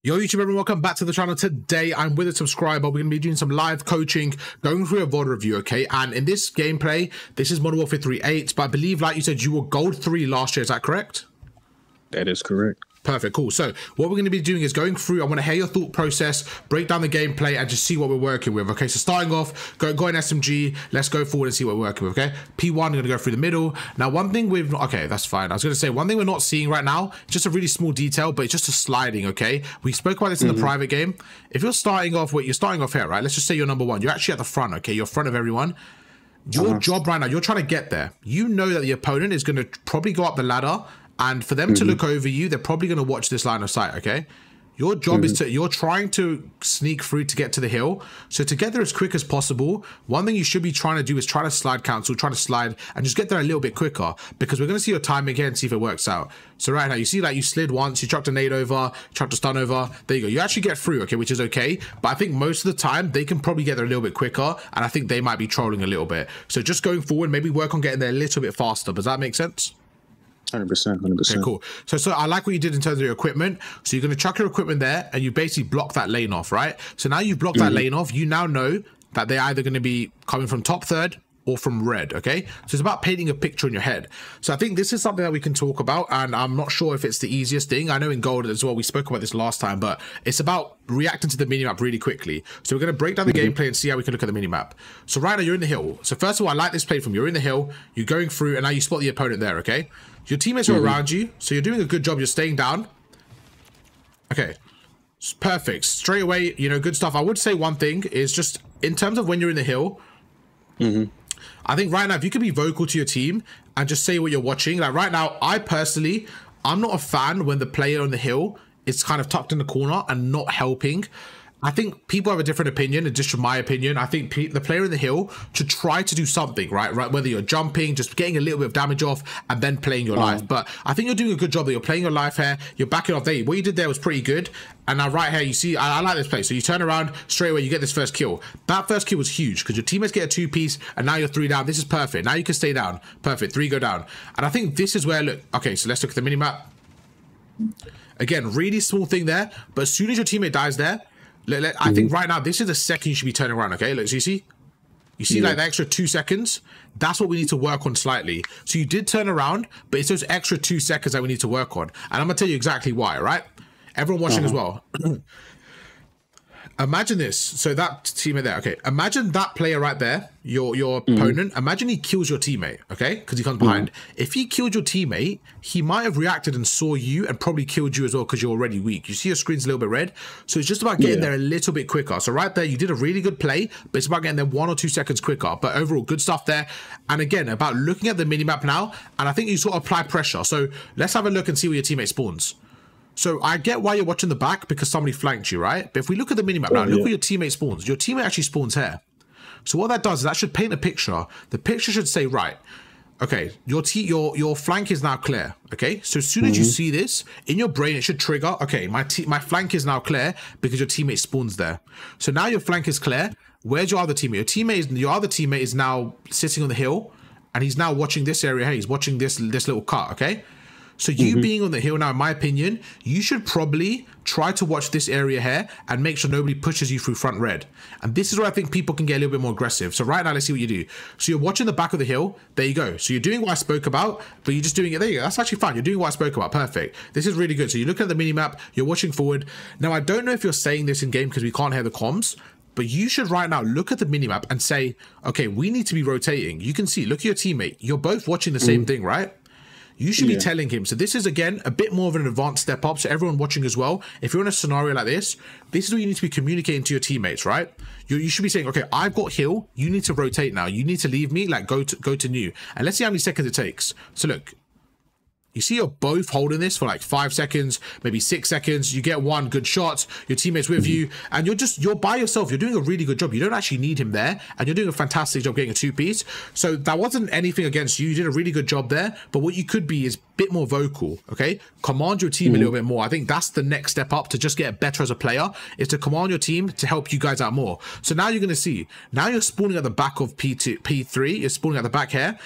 Yo YouTube everyone, welcome back to the channel. Today I'm with a subscriber. We're going to be doing some live coaching, going through a VOD review, okay? And in this gameplay, this is Modern Warfare 3 8, but I believe, like you said, you were Gold 3 last year, is that correct? That is correct. Perfect, cool. So what we're going to be doing is going through, I want to hear your thought process, break down the gameplay, and just see what we're working with, okay? So starting off, go in SMG, let's go forward and see what we're working with, okay? P1, we're going to go through the middle. Now, one thing we've, okay, that's fine. I was going to say, one thing we're not seeing right now, just a really small detail, but it's just a sliding, okay? We spoke about this in the private game. If you're starting off here, right? Let's just say you're number one. You're actually at the front, okay? You're front of everyone. Your job right now, you're trying to get there. You know that the opponent is going to probably go up the ladder, and for them to look over you, they're probably going to watch this line of sight, okay? Your job is to, you're trying to sneak through to get to the hill. So to get there as quick as possible, one thing you should be trying to do is try to slide cancel, try to slide and just get there a little bit quicker, because we're going to see your time again, see if it works out. So right now, you see that you slid once, you chucked a nade over, chucked a stun over, there you go. You actually get through, okay, which is okay. But I think most of the time, they can probably get there a little bit quicker, and I think they might be trolling a little bit. So just going forward, maybe work on getting there a little bit faster. Does that make sense? 100%, 100%. Okay, cool. So I like what you did in terms of your equipment. So you're going to chuck your equipment there and you basically block that lane off, right? So now you've blocked that lane off. You now know that they're either going to be coming from top third or from red, okay? So it's about painting a picture in your head. So I think this is something that we can talk about, and I'm not sure if it's the easiest thing. I know in gold as well, we spoke about this last time, but it's about reacting to the minimap really quickly. So we're going to break down the gameplay and see how we can look at the minimap. So right now you're in the hill. So first of all, I like this play from you're in the hill, you're going through, and now you spot the opponent there, okay? Your teammates are around you, so you're doing a good job. You're staying down. Okay, perfect. Straight away, you know, good stuff. I would say one thing is just in terms of when you're in the hill, I think right now, if you could be vocal to your team and just say what you're watching. Like right now, I personally, I'm not a fan when the player on the hill is kind of tucked in the corner and not helping. I think people have a different opinion, and just from my opinion, I think the player in the hill should try to do something, right? Whether you're jumping, just getting a little bit of damage off, and then playing your life. But I think you're doing a good job that you're playing your life here. You're backing off there. What you did there was pretty good. And now right here, you see, I like this play. So you turn around, straight away, you get this first kill. That first kill was huge because your teammates get a two-piece, and now you're 3 down. This is perfect. Now you can stay down. Perfect. 3 go down. And I think this is where, look, okay, so let's look at the minimap. Again, really small thing there. But as soon as your teammate dies there, I think right now, this is the second you should be turning around, okay? Look, so you see like the extra 2 seconds? That's what we need to work on slightly. So you did turn around, but it's those extra 2 seconds that we need to work on. And I'm gonna tell you exactly why, right? Everyone watching as well. Imagine this. So that teammate there, okay. Imagine that player right there, your opponent. Imagine he kills your teammate, okay? Because he comes behind. If he killed your teammate, he might have reacted and saw you and probably killed you as well because you're already weak. You see your screen's a little bit red. So it's just about getting there a little bit quicker. So right there, you did a really good play, but it's about getting there 1 or 2 seconds quicker. But overall, good stuff there. And again, about looking at the minimap now, and I think you sort of apply pressure. So let's have a look and see where your teammate spawns. So I get why you're watching the back, because somebody flanked you, right? But if we look at the minimap now, look where your teammate spawns. Your teammate actually spawns here. So what that does is that should paint a picture. The picture should say, right, okay, your flank is now clear, okay? So as soon as you see this, in your brain, it should trigger, okay, my flank is now clear because your teammate spawns there. So now your flank is clear. Where's your other teammate? Your other teammate is now sitting on the hill, and he's now watching this area here. He's watching this little cut, okay? So you being on the hill now, in my opinion, you should probably try to watch this area here and make sure nobody pushes you through front red. And this is where I think people can get a little bit more aggressive. So right now, let's see what you do. So you're watching the back of the hill. There you go. So you're doing what I spoke about, but you're just doing it. There you go. That's actually fine. You're doing what I spoke about. Perfect. This is really good. So you look at the minimap, you're watching forward. Now, I don't know if you're saying this in game because we can't hear the comms, but you should right now look at the minimap and say, okay, we need to be rotating. You can see, look at your teammate. You're both watching the same thing, right? You should be telling him. So this is, again, a bit more of an advanced step up. So everyone watching as well, if you're in a scenario like this is what you need to be communicating to your teammates, right? You should be saying, okay, I've got hill. You need to rotate now. You need to leave me, like go to new. And let's see how many seconds it takes. So look, you see you're both holding this for like 5 seconds, maybe 6 seconds. You get one good shot, your teammate's with you, and you're by yourself. You're doing a really good job. You don't actually need him there, and you're doing a fantastic job getting a 2-piece. So that wasn't anything against you. You did a really good job there, but what you could be is a bit more vocal, okay? Command your team a little bit more. I think that's the next step up to just get better as a player, is to command your team to help you guys out more. So now you're going to see, now you're spawning at the back of P3, you're spawning at the back here.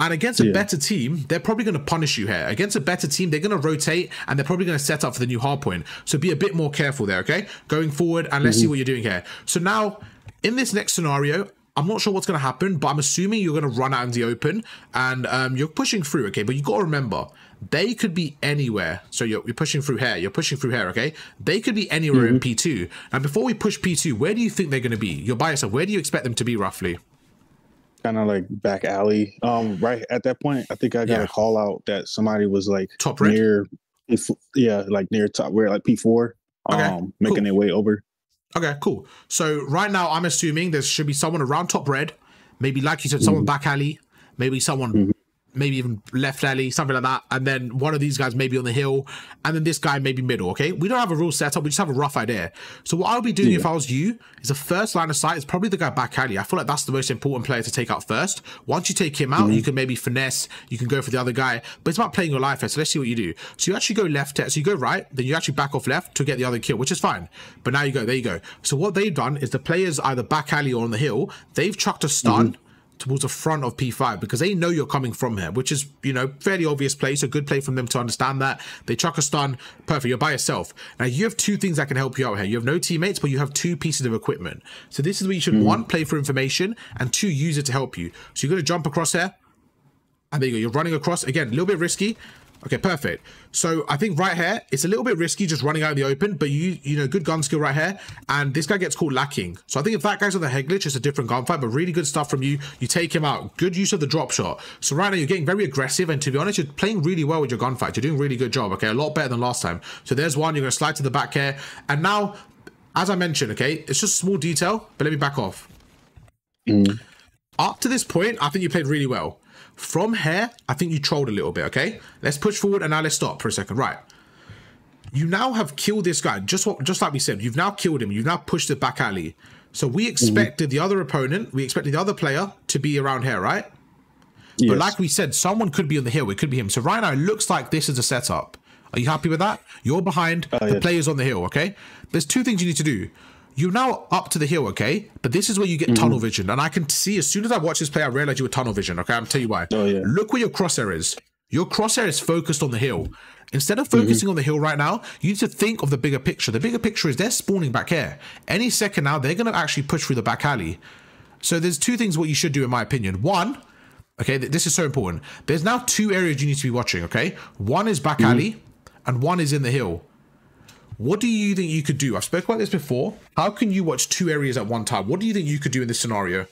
And against a better team, they're probably going to punish you here. Against a better team, they're going to rotate and they're probably going to set up for the new hard point. So be a bit more careful there, okay? Going forward, and let's see what you're doing here. So now, in this next scenario, I'm not sure what's going to happen, but I'm assuming you're going to run out in the open and you're pushing through, okay? But you got to remember, they could be anywhere. So you're pushing through here, okay? They could be anywhere in P2. Now, before we push P2, where do you think they're going to be? You're by yourself. Where do you expect them to be roughly? Kind of like back alley. Right at that point, I think I got a call out that somebody was like top red? Near, like near top, where like P4, making their way over. Okay, cool. So right now, I'm assuming there should be someone around top red, maybe like you said, someone back alley, maybe someone, maybe even left alley, something like that. And then one of these guys maybe on the hill, and then this guy maybe middle, okay? We don't have a real setup, we just have a rough idea. So what I'll be doing if I was you is the first line of sight is probably the guy back alley. I feel like that's the most important player to take out first. Once you take him out, you can maybe finesse, you can go for the other guy, but it's about playing your life here. So let's see what you do. So you actually go left, so you go right, then you actually back off left to get the other kill, which is fine. But now you go, there you go. So what they've done is the players either back alley or on the hill, they've chucked a stun towards the front of P5 because they know you're coming from here, which is, you know, fairly obvious play. So good play from them to understand that. They chuck a stun. Perfect. You're by yourself. Now you have two things that can help you out here. You have no teammates, but you have two pieces of equipment. So this is where you should, one, play for information, and two, use it to help you. So you're going to jump across here. And there you go. You're running across. Again, a little bit risky. Okay, perfect. So I think right here, it's a little bit risky just running out in the open, but you know, good gun skill right here. And this guy gets caught lacking. So I think if that guy's on the head glitch, it's a different gunfight, but really good stuff from you. You take him out. Good use of the drop shot. So right now you're getting very aggressive. And to be honest, you're playing really well with your gunfight. You're doing a really good job. Okay, a lot better than last time. So there's one. You're going to slide to the back here. And now, as I mentioned, okay, it's just a small detail, but let me back off. Up to this point, I think you played really well. From here, I think you trolled a little bit, okay? Let's push forward and now let's stop for a second. Right. You now have killed this guy, just like we said. You've now killed him. You've now pushed the back alley. So we expected the other opponent, we expected the other player to be around here, right? Yes. But like we said, someone could be on the hill. It could be him. So right now, it looks like this is a setup. Are you happy with that? You're behind, the player's on the hill, okay? There's two things you need to do. You're now up to the hill, okay? But this is where you get tunnel vision. And I can see, as soon as I watch this play, I realize you were tunnel vision, okay? I'll tell you why. Look where your crosshair is. Your crosshair is focused on the hill. Instead of focusing on the hill right now, you need to think of the bigger picture. The bigger picture is they're spawning back here. Any second now, they're going to actually push through the back alley. So there's two things what you should do, in my opinion. One, okay, this is so important. There's now two areas you need to be watching, okay? One is back alley, and one is in the hill. What do you think you could do? I've spoken about this before. How can you watch two areas at one time? What do you think you could do in this scenario?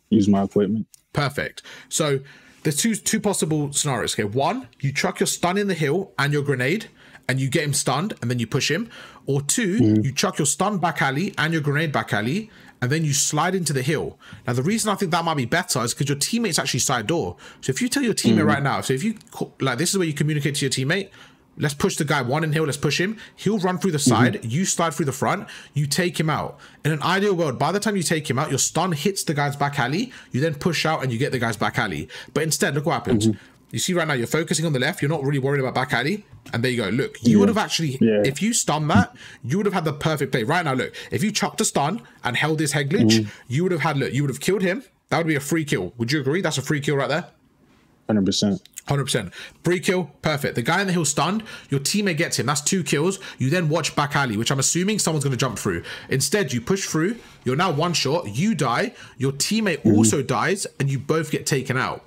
Use my equipment. Perfect. So there's two possible scenarios. Okay, one, you chuck your stun in the hill and your grenade, and you get him stunned, and then you push him. Or two, you chuck your stun back alley and your grenade back alley, and then you slide into the hill. Now, the reason I think that might be better is because your teammate's actually side door. So if you tell your teammate right now, so if you, like, this is where you communicate to your teammate, let's push the guy one in hill, let's push him. He'll run through the side, you slide through the front, you take him out. In an ideal world, by the time you take him out, your stun hits the guy's back alley, you then push out and you get the guy's back alley. But instead, look what happens. You see right now, you're focusing on the left, you're not really worried about back alley, and there you go. Look, you would have actually, if you stun that, you would have had the perfect play. Right now, look, if you chucked a stun and held this head glitch, you would have had, look, you would have killed him. That would be a free kill. Would you agree? That's a free kill right there. 100%. 100%. Free kill, perfect. The guy in the hill stunned, your teammate gets him. That's 2 kills. You then watch back alley, which I'm assuming someone's going to jump through. Instead, you push through. You're now one shot. You die. Your teammate also dies, and you both get taken out.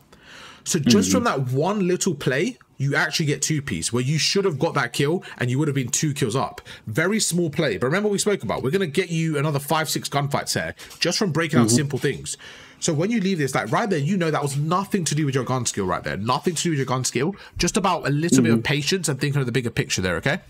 So just from that one little play, you actually get 2-piece, where you should have got that kill, and you would have been 2 kills up. Very small play. But remember what we spoke about. We're going to get you another 5-6 gunfights here, just from breaking out simple things. So when you leave this, like right there, you know that was nothing to do with your gun skill right there. Nothing to do with your gun skill. Just about a little bit of patience and thinking of the bigger picture there, okay?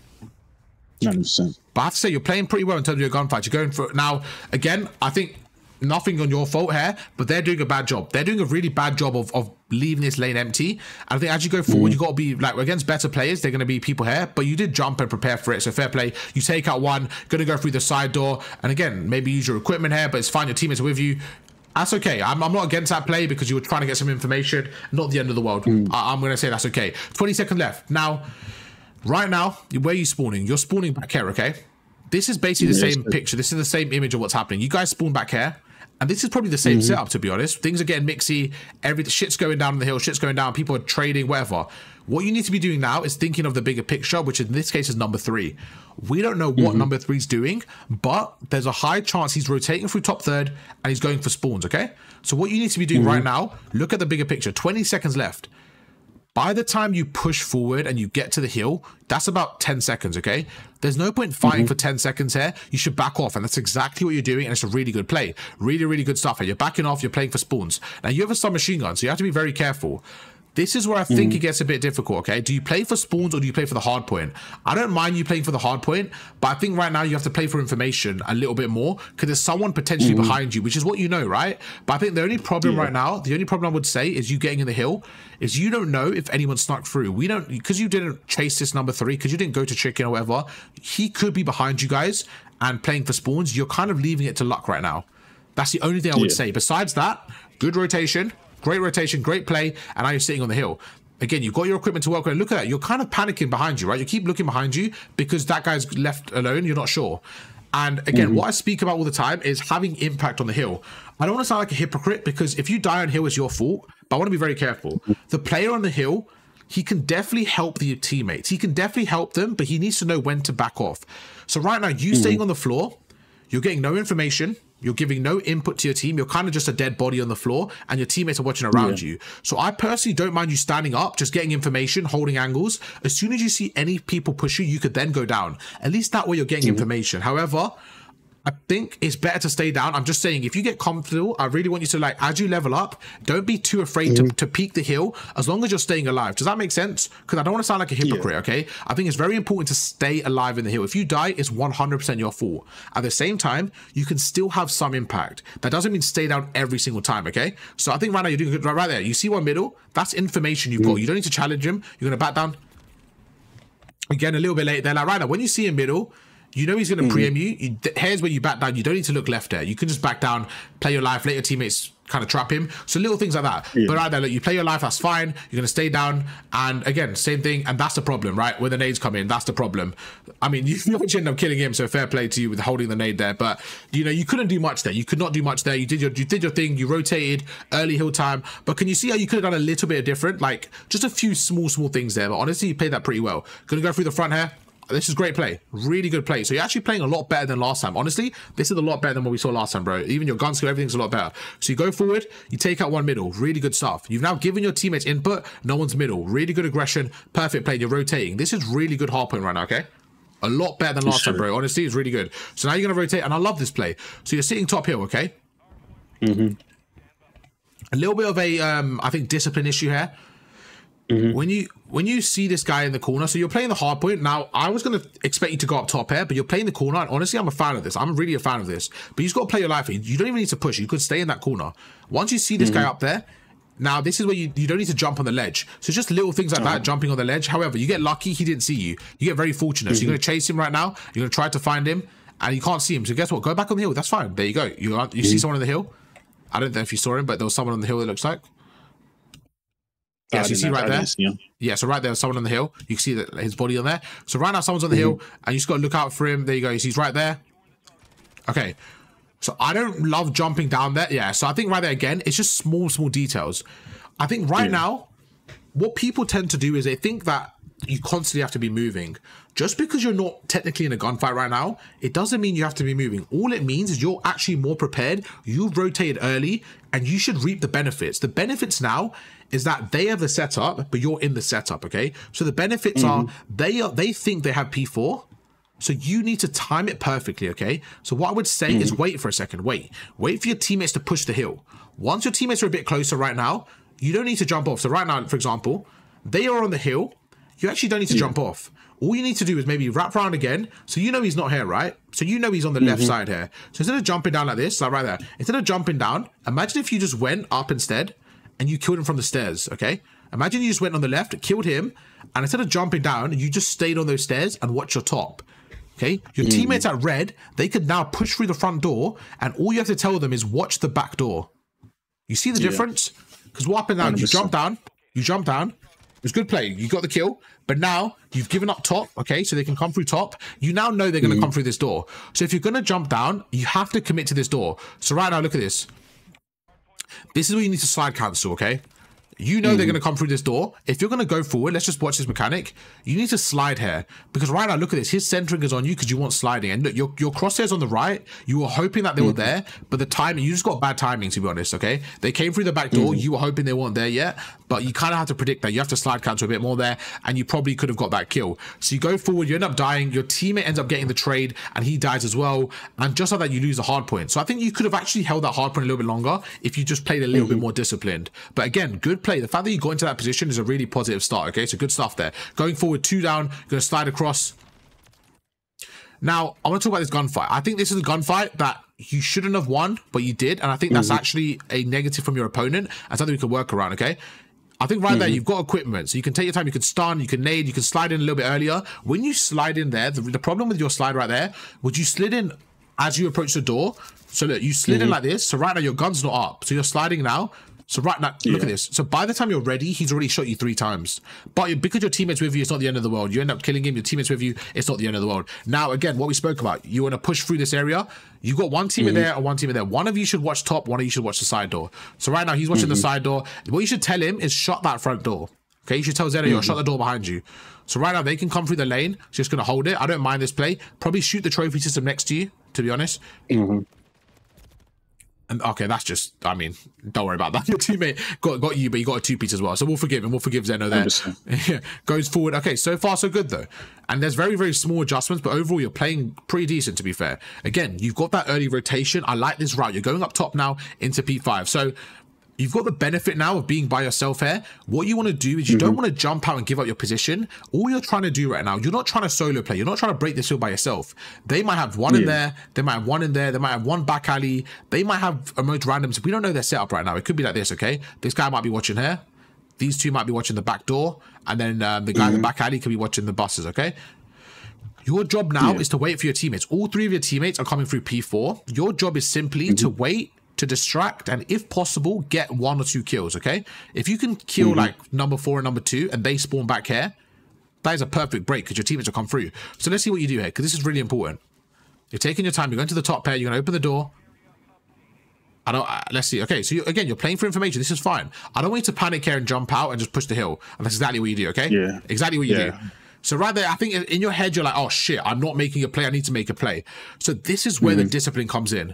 100%. But I have to say, you're playing pretty well in terms of your gunfight. You're going for... Now, again, I think nothing on your fault here, but they're doing a bad job. They're doing a really bad job of leaving this lane empty. And I think as you go forward, you got to be, like, against better players, they're going to be people here, but you did jump and prepare for it. So fair play. You take out one, going to go through the side door. And again, maybe use your equipment here, but it's fine. Your teammates are with you. That's okay. I'm not against that play because you were trying to get some information. Not the end of the world. I'm going to say that's okay. 20 seconds left. Now, right now, where are you spawning? You're spawning back here, okay? This is basically the same picture. This is the same image of what's happening. You guys spawn back here, And this is probably the same setup, to be honest. Things are getting mixy. Every shit's going down on the hill. Shit's going down. People are trading, whatever. What you need to be doing now is thinking of the bigger picture, which in this case is number 3. We don't know what number 3's doing, but there's a high chance he's rotating through top third and he's going for spawns, okay? So what you need to be doing right now, look at the bigger picture. 20 seconds left. By the time you push forward and you get to the hill, that's about 10 seconds, okay? There's no point fighting for 10 seconds here. You should back off, and that's exactly what you're doing, and it's a really good play. Really, really good stuff here. You're backing off, you're playing for spawns. Now, you have a submachine gun, so you have to be very careful. This is where I think it gets a bit difficult, okay? Do you play for spawns or do you play for the hard point? I don't mind you playing for the hard point, but I think right now you have to play for information a little bit more because there's someone potentially behind you, which is what you know, right? But I think the only problem right now, the only problem I would say is you getting in the hill is you don't know if anyone snuck through. We don't, because you didn't chase this number 3, because you didn't go to chicken or whatever, he could be behind you guys and playing for spawns. You're kind of leaving it to luck right now. That's the only thing I would say. Besides that, good rotation. Great rotation, great play, and now you're sitting on the hill. Again, you've got your equipment to work with. Look at that. You're kind of panicking behind you, right? You keep looking behind you because that guy's left alone. You're not sure. And again, what I speak about all the time is having impact on the hill. I don't want to sound like a hypocrite because if you die on hill, it's your fault. But I want to be very careful. The player on the hill, he can definitely help the teammates. He can definitely help them, but he needs to know when to back off. So right now, you staying on the floor, you're getting no information. You're giving no input to your team. You're kind of just a dead body on the floor and your teammates are watching around you. So I personally don't mind you standing up, just getting information, holding angles. As soon as you see any people push you, you could then go down. At least that way you're getting information. However, I think it's better to stay down. I'm just saying, if you get comfortable, I really want you to, like, as you level up, don't be too afraid to peek the hill as long as you're staying alive. Does that make sense? Because I don't want to sound like a hypocrite, okay? I think it's very important to stay alive in the hill. If you die, it's 100% your fault. At the same time, you can still have some impact. That doesn't mean stay down every single time, okay? So I think right now you're doing good. Right there, you see one middle? That's information you've got. You don't need to challenge him. You're going to back down. Again, a little bit late there. Like right now, when you see a middle, you know he's going to preempt you. Here's where you back down. You don't need to look left there. You can just back down, play your life, let your teammates kind of trap him. So little things like that. But right there, look, you play your life, that's fine. You're going to stay down. And again, same thing. And that's the problem, right? When the nades come in, that's the problem. I mean, you actually end up killing him, so fair play to you with holding the nade there. But, you know, you couldn't do much there. You could not do much there. You did your thing. You rotated early hill time. But can you see how you could have done a little bit of different? Like, just a few small things there. But honestly, you played that pretty well. Going to go through the front here. This is great play, really good play. So you're actually playing a lot better than last time. Honestly, this is a lot better than what we saw last time, bro. Even your gun skill, everything's a lot better. So you go forward, you take out one middle, really good stuff. You've now given your teammates input, no one's middle, really good aggression, perfect play. You're rotating. This is really good hard point right now, okay? A lot better than last time, bro. Honestly, it's really good. So now you're gonna rotate, and I love this play. So you're sitting top hill, okay? A little bit of a, I think, discipline issue here. When you see this guy in the corner, so you're playing the hard point. Now, I was going to expect you to go up top here, but you're playing the corner. And honestly, I'm a fan of this. I'm really a fan of this. But you just got to play your life. You don't even need to push. You could stay in that corner. Once you see this guy up there, now this is where you don't need to jump on the ledge. So just little things like that, jumping on the ledge. However, you get lucky. He didn't see you. You get very fortunate. So you're going to chase him right now. You're going to try to find him, and you can't see him. So guess what? Go back on the hill. That's fine. There you go. You see someone on the hill. I don't know if you saw him, but there was someone on the hill, it looks like. Yeah, so you see right there. Yeah, so right there, someone on the hill. You can see that his body on there. So right now, someone's on the hill, and you just got to look out for him. There you go. He's right there. Okay. So I don't love jumping down there. Yeah, so I think right there again, it's just small details. I think right now, what people tend to do is they think that you constantly have to be moving. Just because you're not technically in a gunfight right now, it doesn't mean you have to be moving. All it means is you're actually more prepared. You've rotated early, and you should reap the benefits. The benefits now is that they have the setup, but you're in the setup, okay? So the benefits are they think they have P4, so you need to time it perfectly, okay? So what I would say is wait for a second. Wait for your teammates to push the hill. Once your teammates are a bit closer right now, you don't need to jump off. So right now, for example, they are on the hill. You actually don't need to jump off. All you need to do is maybe wrap around again. So you know he's not here, right? So you know he's on the left side here. So instead of jumping down like this, like right there, instead of jumping down, imagine if you just went up instead and you killed him from the stairs, okay? Imagine you just went on the left, killed him, and instead of jumping down, you just stayed on those stairs and watch your top, okay? Your teammates at red, they could now push through the front door, and all you have to tell them is watch the back door. You see the difference? Because what happened now, 100%. You jump down, was good play. You got the kill, but now you've given up top, okay? So they can come through top. You now know they're going to come through this door. So if you're going to jump down, you have to commit to this door. So right now, look at this. This is where you need to slide cancel, okay? You know they're going to come through this door. If you're going to go forward, let's just watch this mechanic. You need to slide here. Because right now, look at this. His centering is on you because you want sliding. And look, your crosshairs on the right. You were hoping that they were there. But the timing, you just got bad timing, to be honest, okay? They came through the back door. You were hoping they weren't there yet. But you kind of have to predict that. You have to slide cancel a bit more there. And you probably could have got that kill. So you go forward. You end up dying. Your teammate ends up getting the trade. And he dies as well. And just like that, you lose the hard point. So I think you could have actually held that hard point a little bit longer if you just played a little bit more disciplined. But again, good play. The fact that you got into that position is a really positive start, okay? So good stuff there. Going forward, 2 down, going to slide across. Now, I want to talk about this gunfight. I think this is a gunfight that you shouldn't have won, but you did. And I think that's actually a negative from your opponent and something we can work around, okay? I think right there, you've got equipment. So you can take your time, you can stun, you can nade, you can slide in a little bit earlier. When you slide in there, the problem with your slide right there, would you slid in as you approach the door? So look, you slid in like this. So right now, your gun's not up. So you're sliding now. So right now, look at this. So by the time you're ready, he's already shot you 3 times. But because your teammate's with you, it's not the end of the world. You end up killing him, your teammate's with you, it's not the end of the world. Now, again, what we spoke about, you want to push through this area. You got one teammate there and one teammate there. One of you should watch top, one of you should watch the side door. So right now, he's watching the side door. What you should tell him is shut that front door. Okay, you should tell Zeno, shut the door behind you. So right now, they can come through the lane. So just going to hold it. I don't mind this play. Probably shoot the trophy system next to you, to be honest. And okay, that's just, I mean, don't worry about that. Your teammate got you, but you got a 2-piece as well. So we'll forgive him. We'll forgive Zeno there. Goes forward. Okay, so far so good though. And there's very, very small adjustments, but overall you're playing pretty decent, to be fair. Again, you've got that early rotation. I like this route. You're going up top now into P5. So you've got the benefit now of being by yourself here. What you want to do is you don't want to jump out and give up your position. All you're trying to do right now, you're not trying to solo play. You're not trying to break this field by yourself. They might have one in there. They might have one in there. They might have one back alley. They might have a most randoms. We don't know their setup right now. It could be like this, okay? This guy might be watching here. These two might be watching the back door. And then the guy in the back alley could be watching the buses, okay? Your job now is to wait for your teammates. All 3 of your teammates are coming through P4. Your job is simply to wait, to distract, and if possible, get 1 or 2 kills, okay? If you can kill like number 4 and number 2 and they spawn back here, that is a perfect break because your teammates will come through. So let's see what you do here because this is really important. You're taking your time. You're going to the top pair. You're going to open the door. Let's see. Okay, so again, you're playing for information. This is fine. I don't want you to panic here and jump out and just push the hill. And that's exactly what you do, okay? Yeah. Exactly what you do. So right there, I think in your head, you're like, oh shit, I'm not making a play. I need to make a play. So this is where the discipline comes in.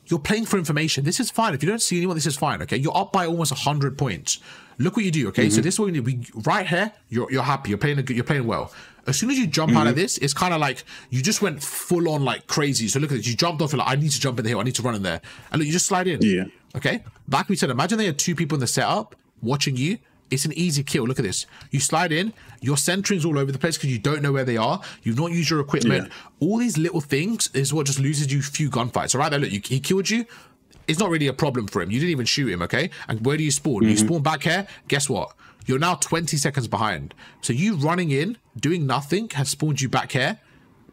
You're playing for information. This is fine. If you don't see anyone, this is fine, okay? You're up by almost 100 points. Look what you do, okay? So this is what we need. Right here, you're happy. You're playing well. As soon as you jump out of this, it's kind of like you just went full on like crazy. So look at this. You jumped off. You're like, I need to jump in the hill. I need to run in there. And look, you just slide in. Yeah. Okay? Like we said, imagine they had 2 people in the setup watching you. It's an easy kill. Look at this. You slide in. Your centering's all over the place because you don't know where they are. You've not used your equipment. All these little things is what just loses you a few gunfights. So right there, look, he killed you. It's not really a problem for him. You didn't even shoot him, okay? And where do you spawn? You spawn back here. Guess what? You're now 20 seconds behind. So you running in, doing nothing, has spawned you back here.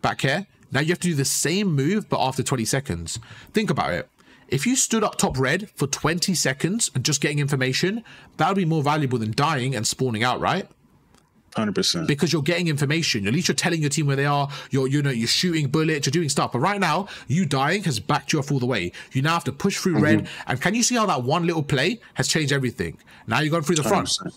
Back here. Now you have to do the same move, but after 20 seconds. Think about it. If you stood up top red for 20 seconds and just getting information, that would be more valuable than dying and spawning out, right? 100%. Because you're getting information. At least you're telling your team where they are. You're shooting bullets. You're doing stuff. But right now, you dying has backed you off all the way. You now have to push through red. And can you see how that one little play has changed everything? Now you're going through the front. 100%.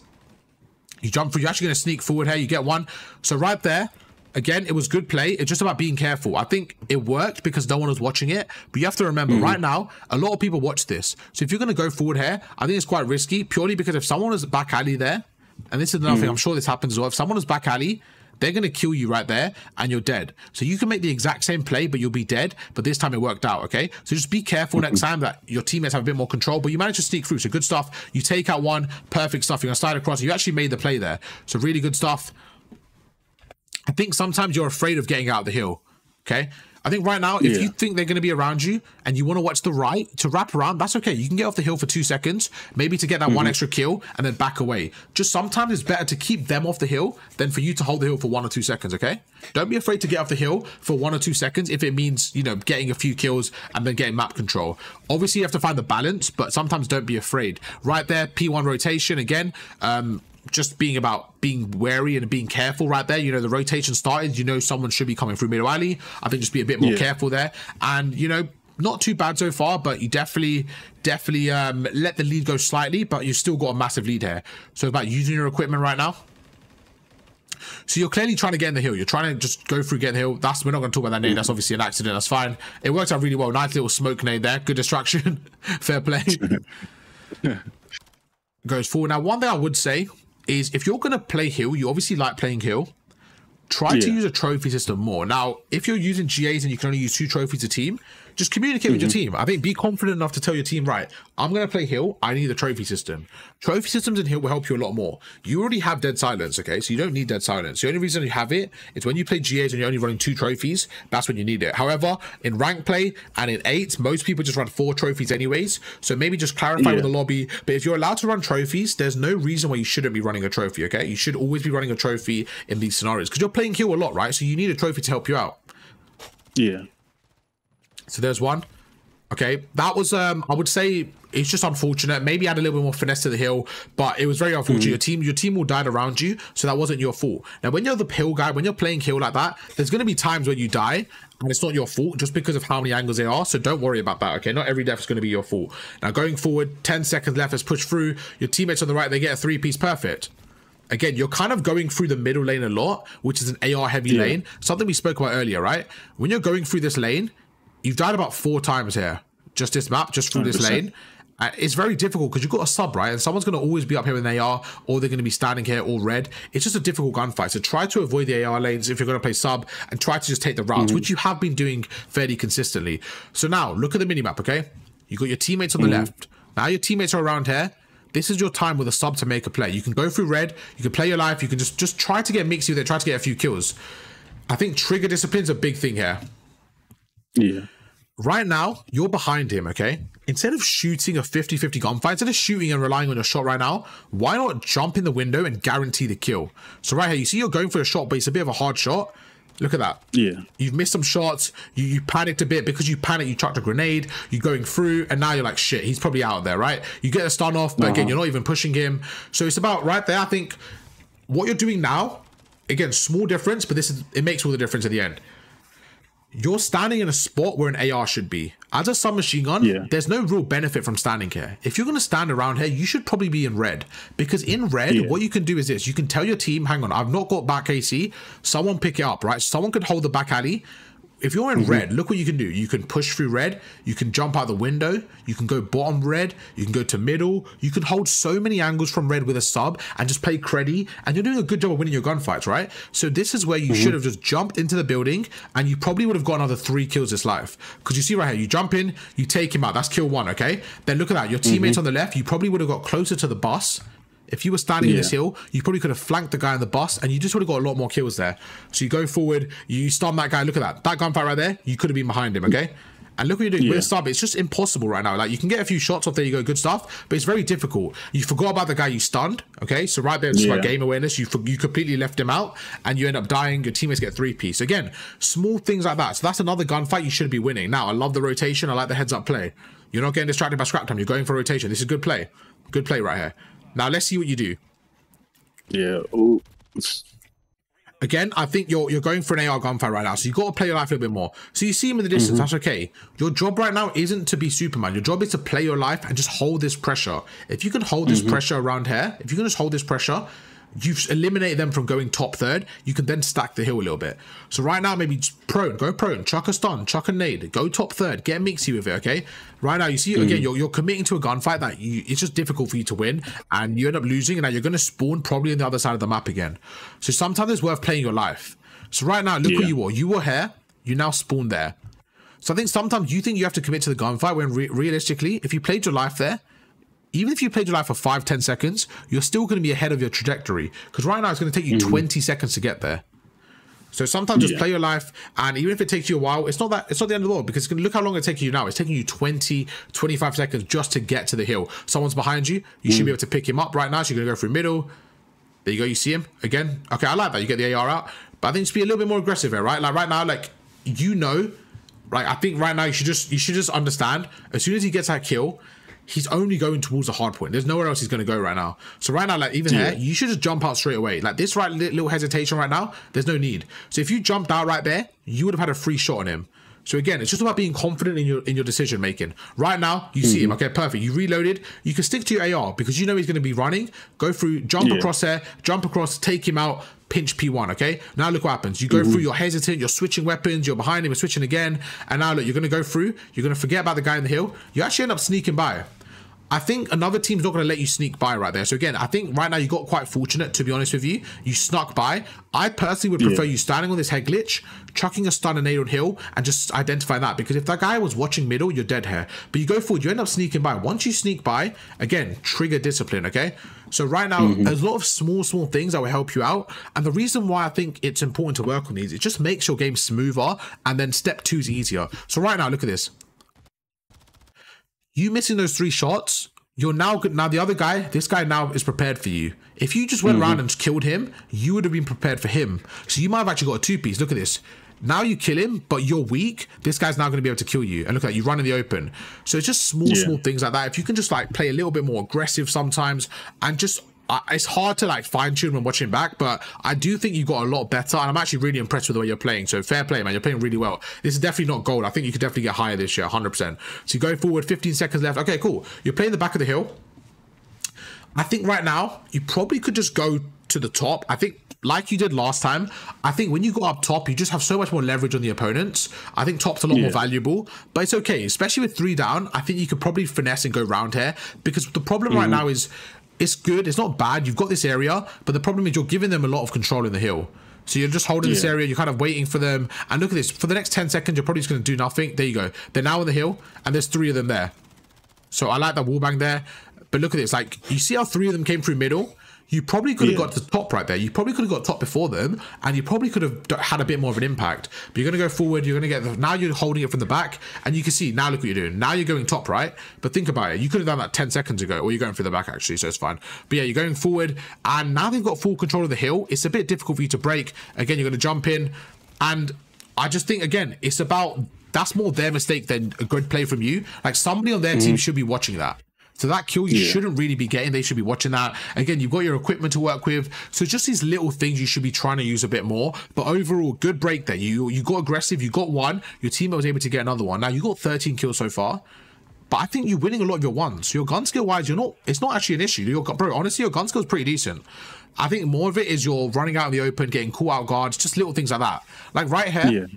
You jump through. You're actually going to sneak forward here. You get one. So right there, again, it was good play. It's just about being careful. I think it worked because no one was watching it. But you have to remember, right now, a lot of people watch this. So if you're going to go forward here, I think it's quite risky purely because if someone is back alley there, and this is another thing, I'm sure this happens as well. If someone is back alley, they're going to kill you right there and you're dead. So you can make the exact same play, but you'll be dead. But this time it worked out, okay? So just be careful next time that your teammates have a bit more control, but you manage to sneak through. So good stuff. You take out one, perfect stuff. You're going to slide across. You actually made the play there. So really good stuff. I think sometimes you're afraid of getting out of the hill, okay? I think right now, if you think they're going to be around you and you want to watch the right to wrap around, that's okay. You can get off the hill for 2 seconds, maybe to get that one extra kill and then back away. Just sometimes it's better to keep them off the hill than for you to hold the hill for 1 or 2 seconds, okay? Don't be afraid to get off the hill for 1 or 2 seconds if it means, you know, getting a few kills and then getting map control. Obviously, you have to find the balance, but sometimes don't be afraid. Right there, P1 rotation again. just being wary and being careful right there. You know, the rotation started, you know, someone should be coming through MWIII. I think just be a bit more careful there. And, you know, not too bad so far, but you definitely let the lead go slightly, but you've still got a massive lead here. So it's about using your equipment right now. So you're clearly trying to get in the hill. You're trying to just go through, get in the hill. We're not going to talk about that nade. That's obviously an accident. That's fine. It worked out really well. Nice little smoke nade there. Good distraction. Fair play. Goes forward. Now, one thing I would say is if you're going to play hill, you obviously like playing hill. Try to use a trophy system more. Now, if you're using GAs and you can only use 2 trophies a team, just communicate with your team. I think be confident enough to tell your team, right, I'm going to play hill. I need a trophy system. Trophy systems in hill will help you a lot more. You already have dead silence, okay? So you don't need dead silence. The only reason you have it is when you play GAs and you're only running 2 trophies, that's when you need it. However, in rank play and in 8, most people just run 4 trophies anyways. So maybe just clarify with the lobby. But if you're allowed to run trophies, there's no reason why you shouldn't be running a trophy, okay? You should always be running a trophy in these scenarios because you're playing hill a lot, right? So you need a trophy to help you out. Yeah. So there's one. Okay, that was I would say it's just unfortunate. Maybe add a little bit more finesse to the hill, but it was very unfortunate. Your team all died around you, so that wasn't your fault. Now, when you're the hill guy, when you're playing hill like that, there's going to be times when you die, and it's not your fault just because of how many angles there are. So don't worry about that. Okay, not every death is going to be your fault. Now, going forward, 10 seconds left. Let's push through. Your teammates on the right, they get a 3-piece perfect. Again, you're kind of going through the middle lane a lot, which is an AR heavy lane. Something we spoke about earlier, right? When you're going through this lane, you've died about 4 times here. Just this map, just through 100%. This lane. It's very difficult because you've got a sub, right? And someone's going to always be up here with an AR, or they're going to be standing here all red. It's just a difficult gunfight. So try to avoid the AR lanes if you're going to play sub, and try to just take the routes, which you have been doing fairly consistently. So now, look at the minimap, okay? You got your teammates on the left. Now your teammates are around here. This is your time with a sub to make a play. You can go through red. You can play your life. You can just try to get mixy with it. Try to get a few kills. I think trigger discipline's a big thing here. Yeah. Right now, you're behind him, okay? Instead of shooting a 50-50 gunfight, instead of shooting and relying on your shot right now, why not jump in the window and guarantee the kill? So right here, you see you're going for a shot, but it's a bit of a hard shot. Look at that. Yeah. You've missed some shots. You panicked a bit. Because you panicked, you chucked a grenade. You're going through, and now you're like, shit, he's probably out there, right? You get a stun off, but again, you're not even pushing him. So it's about right there. I think what you're doing now, again, small difference, but it makes all the difference at the end. You're standing in a spot where an AR should be. As a submachine gun, there's no real benefit from standing here. If you're going to stand around here, you should probably be in red. Because in red, what you can do is this. You can tell your team, hang on, I've not got back AC. Someone pick it up, right? Someone could hold the back alley. If you're in red, look what you can do. You can push through red. You can jump out the window. You can go bottom red. You can go to middle. You can hold so many angles from red with a sub and just play creddy. And you're doing a good job of winning your gunfights, right? So this is where you should have just jumped into the building, and you probably would have got another 3 kills this life. Because you see right here, you jump in, you take him out. That's kill 1, okay? Then look at that. Your teammates on the left, you probably would have got closer to the bus. If you were standing in this hill, you probably could have flanked the guy on the bus, and you just would have got a lot more kills there. So you go forward, you stun that guy. Look at that. That gunfight right there, you could have been behind him, okay? And look what you're doing with a sub. It's just impossible right now. Like, you can get a few shots off, there you go, good stuff, but it's very difficult. You forgot about the guy you stunned, okay? So right there, it's about game awareness. You completely left him out, and you end up dying. Your teammates get 3-piece. Again, small things like that. So that's another gunfight you should be winning. Now, I love the rotation. I like the heads-up play. You're not getting distracted by scrap time. You're going for rotation. This is good play. Good play right here. Now, let's see what you do. Yeah. Ooh. Again, I think you're going for an AR gunfight right now, so you've got to play your life a little bit more. So you see him in the distance, that's okay. Your job right now isn't to be Superman. Your job is to play your life and just hold this pressure. If you can hold this pressure around here, if you can just hold this pressure, you've eliminated them from going top third. You can then stack the hill a little bit. So right now, maybe prone, go prone, chuck a stun, chuck a nade, go top third, get mixy with it, okay? Right now, you see, again, you're committing to a gunfight that it's just difficult for you to win, and you end up losing, and now you're going to spawn probably on the other side of the map again. So sometimes it's worth playing your life. So right now, look where you were. You were here, you now spawn there. So I think sometimes you think you have to commit to the gunfight when realistically, if you played your life there, even if you played your life for 5-10 seconds, you're still going to be ahead of your trajectory. Because right now, it's going to take you 20 seconds to get there. So sometimes just play your life, and even if it takes you a while, it's not the end of the world, because look how long it's taking you now. It's taking you 20-25 seconds just to get to the hill. Someone's behind you. You should be able to pick him up right now. So you're going to go through middle. There you go. You see him again. Okay, I like that. You get the AR out. But I think just be a little bit more aggressive here, right? Like right now, like, you know, like, I think right now you should just understand, as soon as he gets that kill, he's only going towards the hard point. There's nowhere else he's going to go right now. So right now, like even here, you should just jump out straight away. Like this right little hesitation right now, there's no need. So if you jumped out right there, you would have had a free shot on him. So again, it's just about being confident in your decision making. Right now, you see him. Okay, perfect. You reloaded. You can stick to your AR because you know he's going to be running. Go through, jump across there, jump across, take him out, pinch P1, okay? Now look what happens. You go through, you're hesitant, you're switching weapons, you're behind him, you're switching again. And now look, you're going to go through, you're going to forget about the guy in the hill. You actually end up sneaking by. I think another team's not going to let you sneak by right there. So again, I think right now you got quite fortunate, to be honest with you. You snuck by. I personally would prefer you standing on this head glitch, chucking a stun and nade on hill, and just identify that. Because if that guy was watching middle, you're dead here. But you go forward, you end up sneaking by. Once you sneak by, again, trigger discipline, okay? So right now, there's a lot of small things that will help you out. And the reason why I think it's important to work on these, it just makes your game smoother, and then step 2 is easier. So right now, look at this. You missing those 3 shots, you're now good. Now the other guy, this guy now is prepared for you. If you just went around and killed him, you would have been prepared for him. So you might have actually got a 2-piece. Look at this. Now you kill him, but you're weak. This guy's now going to be able to kill you. And look at that, you run in the open. So it's just small things like that. If you can just like play a little bit more aggressive sometimes, and just it's hard to like fine tune when watching back, but I do think you got a lot better, and I'm actually really impressed with the way you're playing. So fair play, man. You're playing really well. This is definitely not gold. I think you could definitely get higher this year, 100%. So you go forward, 15 seconds left. Okay, cool. You're playing the back of the hill. I think right now you probably could just go to the top. I think like you did last time, I think when you go up top, you just have so much more leverage on the opponents. I think top's a lot more valuable, but it's okay, especially with 3 down. I think you could probably finesse and go round here, because the problem right now is it's good, it's not bad, you've got this area, but the problem is you're giving them a lot of control in the hill. So you're just holding this area, you're kind of waiting for them, and look at this, for the next 10 seconds, you're probably just going to do nothing. There you go. They're now on the hill, and there's 3 of them there. So I like that wallbang there, but look at this, like, you see how 3 of them came through middle? You probably could have got to the top right there. You probably could have got top before them, and you probably could have had a bit more of an impact. But you're going to go forward. You're going to get now you're holding it from the back, and you can see now. Look what you're doing. Now you're going top right. But think about it. You could have done that 10 seconds ago, or you're going through the back actually, so it's fine. But yeah, you're going forward, and now they've got full control of the hill. It's a bit difficult for you to break. Again, you're going to jump in, and I just think again, it's about that's more their mistake than a good play from you. Like somebody on their team should be watching that. So that kill you shouldn't really be getting. They should be watching that. Again, you've got your equipment to work with. So just these little things you should be trying to use a bit more. But overall, good break there. You got aggressive. You got 1. Your teammate was able to get another 1. Now you got 13 kills so far. But I think you're winning a lot of your 1s. So your gun skill wise, it's not actually an issue. Bro, honestly, your gun skill is pretty decent. I think more of it is you're running out in the open, getting call out guards, just little things like that. Like right here,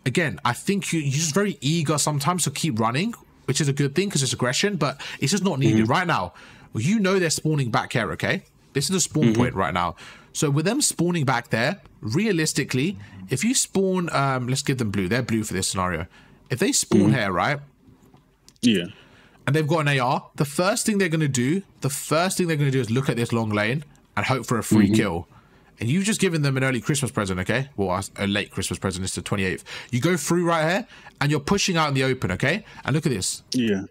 again, I think you're just very eager sometimes to keep running, which is a good thing because it's aggression, but it's just not needed right now. You know they're spawning back here, okay? This is the spawn point right now. So with them spawning back there, realistically, if you spawn, let's give them blue. They're blue for this scenario. If they spawn here, right? Yeah. And they've got an AR, the first thing they're going to do is look at this long lane and hope for a free kill. And you've just given them an early Christmas present, okay? Well, a late Christmas present. It's the 28th. You go through right here, and you're pushing out in the open, okay? And look at this. Yeah.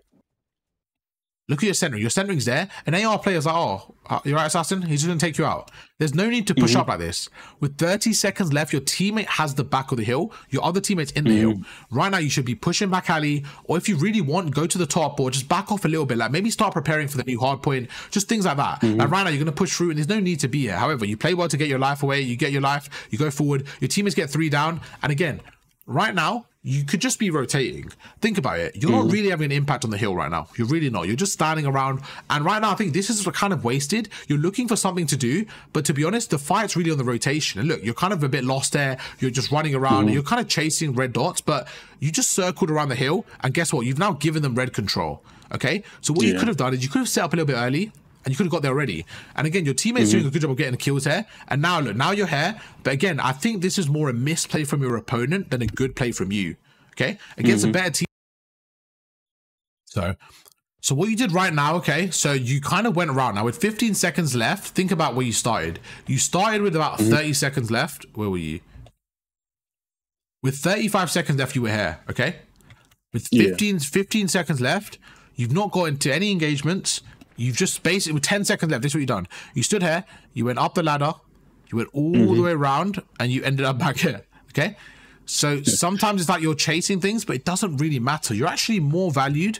Look at your centering. Your centering's there. An AR player's like, oh, you're right, Assassin? He's just going to take you out. There's no need to push up like this. With 30 seconds left, your teammate has the back of the hill. Your other teammate's in the hill. Right now, you should be pushing back alley, or if you really want, go to the top, or just back off a little bit. Like maybe start preparing for the new hard point. Just things like that. Like right now, you're going to push through, and there's no need to be here. However, you play well to get your life away. You get your life. You go forward. Your teammates get 3 down. And again, right now, you could just be rotating. Think about it. You're not really having an impact on the hill right now. You're really not. You're just standing around. And right now, I think this is kind of wasted. You're looking for something to do. But to be honest, the fight's really on the rotation. And look, you're kind of a bit lost there. You're just running around. You're kind of chasing red dots. But you just circled around the hill. And guess what? You've now given them red control. Okay? So what you could have done is you could have set up a little bit early. And you could have got there already. And again, your teammate's doing a good job of getting the kills here. And now, look, now you're here. But again, I think this is more a misplay from your opponent than a good play from you. Okay? Against a better team. So what you did right now, okay? So you kind of went around. Now with 15 seconds left, think about where you started. You started with about 30 seconds left. Where were you? With 35 seconds left, you were here, okay? With 15 seconds left, you've not got into any engagements. You've just basically, with 10 seconds left, this is what you've done. You stood here, you went up the ladder, you went all the way around, and you ended up back here, okay? So sometimes it's like you're chasing things, but it doesn't really matter. You're actually more valued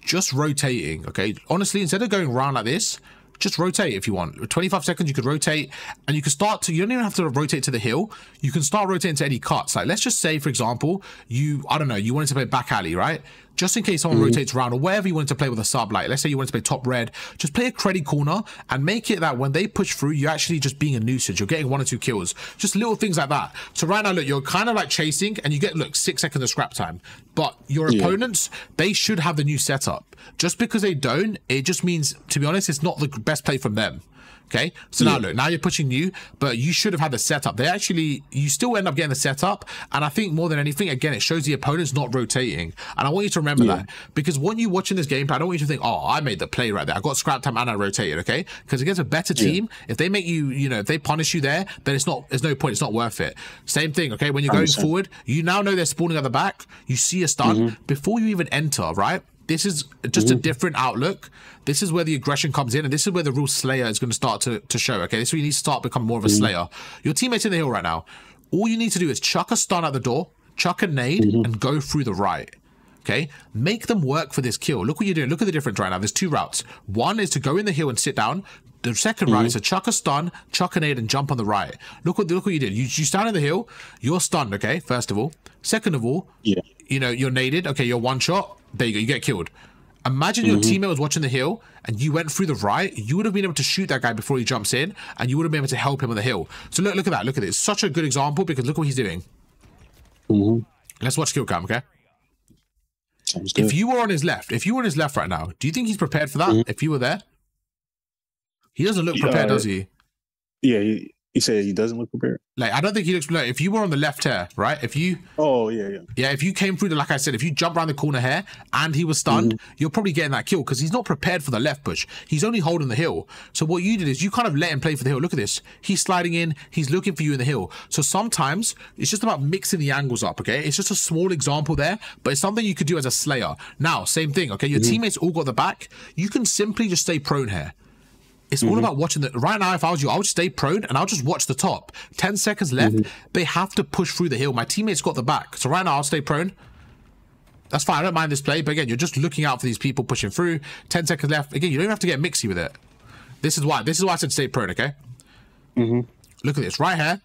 just rotating, okay? Honestly, instead of going around like this, just rotate if you want. 25 seconds, you could rotate, and you can start to, you don't even have to rotate to the hill. You can start rotating to any cuts. Like, let's just say, for example, I don't know, you wanted to play back alley, right? Just in case someone rotates around, or wherever you wanted to play with a sub, like let's say you wanted to play top red, just play a creddy corner and make it that when they push through, you're actually just being a nuisance. You're getting 1 or 2 kills, just little things like that. So right now, look, you're kind of like chasing, and you get, look, 6 seconds of scrap time. But your opponents, they should have the new setup. Just because they don't, it just means, to be honest, it's not the best play from them. Okay, so now look, now you're pushing you, but you should have had the setup. They actually, you still end up getting the setup, and I think more than anything, again, it shows the opponent's not rotating. And I want you to remember that, because when you're watching this gameplay, I don't want you to think, oh, I made the play right there, I got scrap time and I rotated. Okay, because against a better team, if they make you, you know, if they punish you there, then it's not, there's no point, it's not worth it. Same thing. Okay, when you're going forward, you now know they're spawning at the back, you see a stun before you even enter, right? This is just a different outlook. This is where the aggression comes in, and this is where the real slayer is going to start to show. Okay, this is where you need to start becoming more of a slayer. Your teammates in the hill right now, all you need to do is chuck a stun at the door, chuck a nade, and go through the right. Okay, make them work for this kill. Look what you're doing. Look at the difference right now. There's 2 routes. One is to go in the hill and sit down. The second route is to chuck a stun, chuck a nade, and jump on the right. Look what you did. You stand in the hill, you're stunned, okay, first of all. Second of all, you know, you're naded, okay, you're one shot, there you go, you get killed. Imagine your teammate was watching the hill and you went through the right, you would have been able to shoot that guy before he jumps in, and you would have been able to help him on the hill. So look at that, look at this. Such a good example, because look what he's doing. Let's watch kill cam, okay? Sounds good. If you were on his left, right now, do you think he's prepared for that? If you were there? He doesn't look prepared, does he? Yeah, he said he doesn't look prepared. Like, I don't think he looks prepared. If you were on the left here, right? If you... Oh, yeah. Yeah, if you came through the, like I said, if you jump around the corner here and he was stunned, you're probably getting that kill, because he's not prepared for the left push. He's only holding the hill. So what you did is you kind of let him play for the hill. Look at this. He's sliding in. He's looking for you in the hill. So sometimes it's just about mixing the angles up, okay? It's just a small example there, but it's something you could do as a slayer. Now, same thing, okay? Your teammates all got the back. You can simply just stay prone here. It's all about watching the, right now, if I was you, I would stay prone and I'll just watch the top. 10 seconds left. They have to push through the hill. My teammates got the back. So right now, I'll stay prone. That's fine. I don't mind this play. But again, you're just looking out for these people pushing through. 10 seconds left. Again, you don't even have to get mixy with it. This is why I said stay prone, okay? Look at this right here.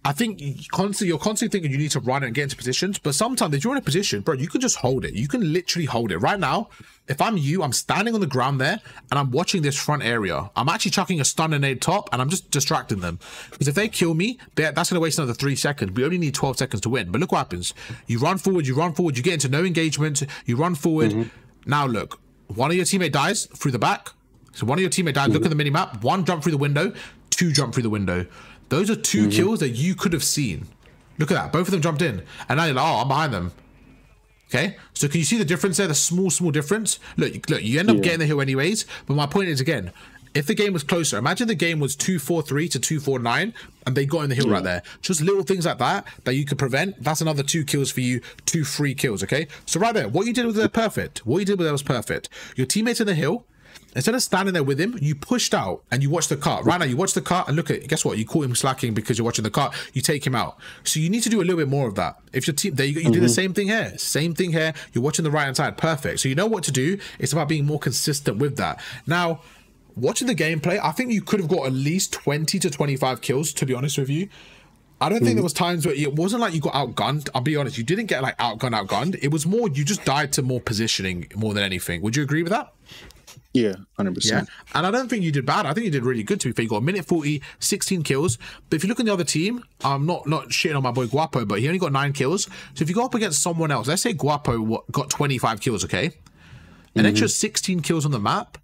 I think you're constantly thinking you need to run and get into positions, but sometimes if you're in a position, bro, you can just hold it. You can literally hold it. Right now, if I'm you, I'm standing on the ground there and I'm watching this front area. I'm actually chucking a stun and nade top, and I'm just distracting them. Because if they kill me, that's going to waste another 3 seconds. We only need 12 seconds to win. But look what happens. You run forward, you get into no engagement, you run forward. Now look, one of your teammate dies through the back. So one of your teammate dies, look at the mini map. 1 jump through the window, 2 jump through the window. Those are 2 kills that you could have seen. Look at that. Both of them jumped in. And now you're like, oh, I'm behind them. Okay? So can you see the difference there? The small difference? Look, you end up getting the hill anyways. But my point is, again, if the game was closer, imagine the game was 2-4-3 to 2-4-9, and they got in the hill right there. Just little things like that you could prevent. That's another 2 kills for you, 2 free kills, okay? So right there, what you did was perfect. What you did was perfect. Your teammates in the hill, instead of standing there with him, you pushed out and you watched the cut. Right now, you watch the cut and look at, guess what? You caught him slacking because you're watching the cut. You take him out. So you need to do a little bit more of that. If your team, there you go, you do the same thing here. Same thing here. You're watching the right hand side. Perfect. So you know what to do. It's about being more consistent with that. Now, watching the gameplay, I think you could have got at least 20 to 25 kills, to be honest with you. I don't think there was times where it wasn't like you got outgunned. I'll be honest, you didn't get like outgunned. It was more, you just died to more positioning more than anything. Would you agree with that? Yeah, 100%. Yeah, and I don't think you did bad. I think you did really good, to be fair. You got a minute 40, 16 kills. But if you look at the other team, I'm not shitting on my boy Guapo, but he only got 9 kills. So if you go up against someone else, let's say Guapo got 25 kills, okay? An extra 16 kills on the map,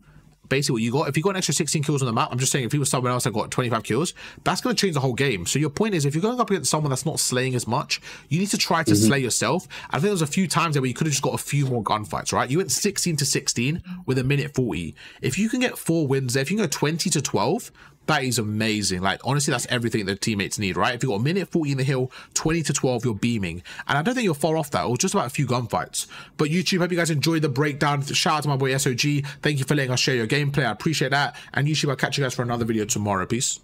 basically what you got. If you got an extra 16 kills on the map, I'm just saying if he was someone else that got 25 kills, that's going to change the whole game. So your point is, if you're going up against someone that's not slaying as much, you need to try to slay yourself. I think there was a few times there where you could have just got a few more gunfights, right? You went 16 to 16 with a minute 40. If you can get 4 wins there, if you can go 20 to 12, that is amazing. Like, honestly, that's everything that teammates need, right? If you got a minute 40 in the hill, 20 to 12, you're beaming. And I don't think you're far off that. It was just about a few gunfights. But YouTube, hope you guys enjoyed the breakdown. Shout out to my boy SOG. Thank you for letting us share your gameplay. I appreciate that. And YouTube, I'll catch you guys for another video tomorrow. Peace.